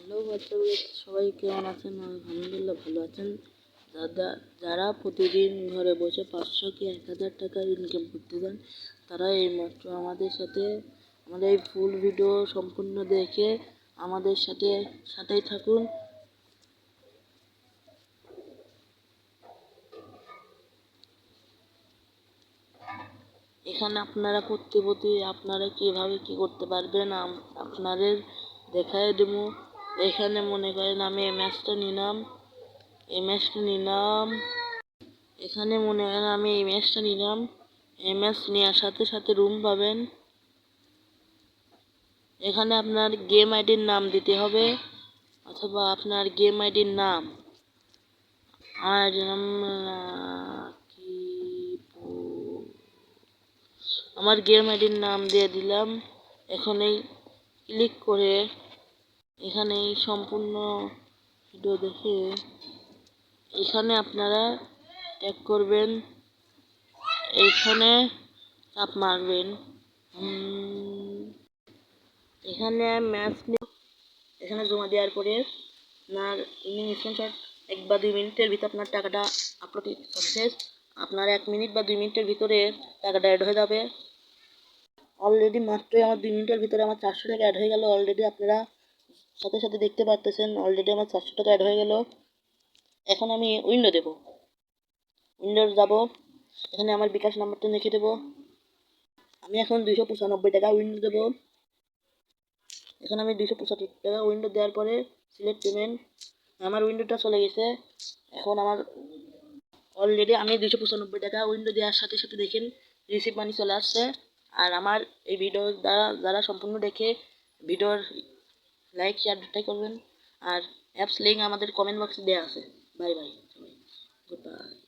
Hello বাচ্চারা, সবাই কেমন আছেন? আলহামদুলিল্লাহ ভালো আছেন। যারা প্রতিদিন ঘরে বসে 500 কি 1000 টাকা ইনকাম করতে চান, তারা এইমাত্র আমাদের সাথে আমাদের এই ফুল ভিডিও সম্পূর্ণ দেখে আমাদের সাথেই থাকুন। এখানে আপনারা প্রতি আপনারা কিভাবে কি করতে পারবেন আপনাদের দেখায় দেবো। এখানে মনে করেন আমি এই ম্যাচটা নিলাম, এখানে মনে করেন আমি এই ম্যাচটা নিলাম। এই ম্যাচ নেওয়ার সাথে সাথে রুম পাবেন। এখানে আপনার গেম আইডির নাম দিতে হবে, অথবা আপনার গেম আইডির নাম আর আমার গেম আইডির নাম দিয়ে দিলাম। এখন এই ক্লিক করে এখানে এই সম্পূর্ণ ভিডিও দেখে এখানে আপনারা ট্যাগ করবেন, এইখানে চাপ মারবেন। এখানে ম্যাচ এখানে জমা দেওয়ার পরে আপনার স্ক্রিনশট 1 বা 2 মিনিটের ভিতরে আপনার টাকাটা আপলোড সাকসেস। আপনার 1 মিনিট বা 2 মিনিটের ভিতরে টাকাটা অ্যাড হয়ে যাবে। অলরেডি মাত্রই আমার 2 মিনিটের ভিতরে আমার 400 টাকা অ্যাড হয়ে গেল। অলরেডি আপনারা সাথে দেখতে পাচ্ছেন, অলরেডি আমার 400 টাকা অ্যাড হয়ে গেল। এখন আমি উইন্ডো দেব, যাব। এখানে আমার বিকাশ নাম্বারটা লিখে দেব। আমি এখন 295 টাকা উইন্ডো দেব। এখন আমি 275 টাকা উইন্ডো দেওয়ার পরে সিলেক্ট পেমেন্ট, আমার উইন্ডোটা চলে গেছে। এখন আমার অলরেডি আমি 295 টাকা উইন্ডো দেওয়ার সাথে সাথে দেখেন রিসিভ মানি চলে আসছে। আর আমার এই ভিডিও যারা সম্পূর্ণ দেখে ভিডিওর লাইক শেয়ার করবেন। আর অ্যাপস লিঙ্ক আমাদের কমেন্ট বক্সে দেওয়া আছে। Bye bye, good bye.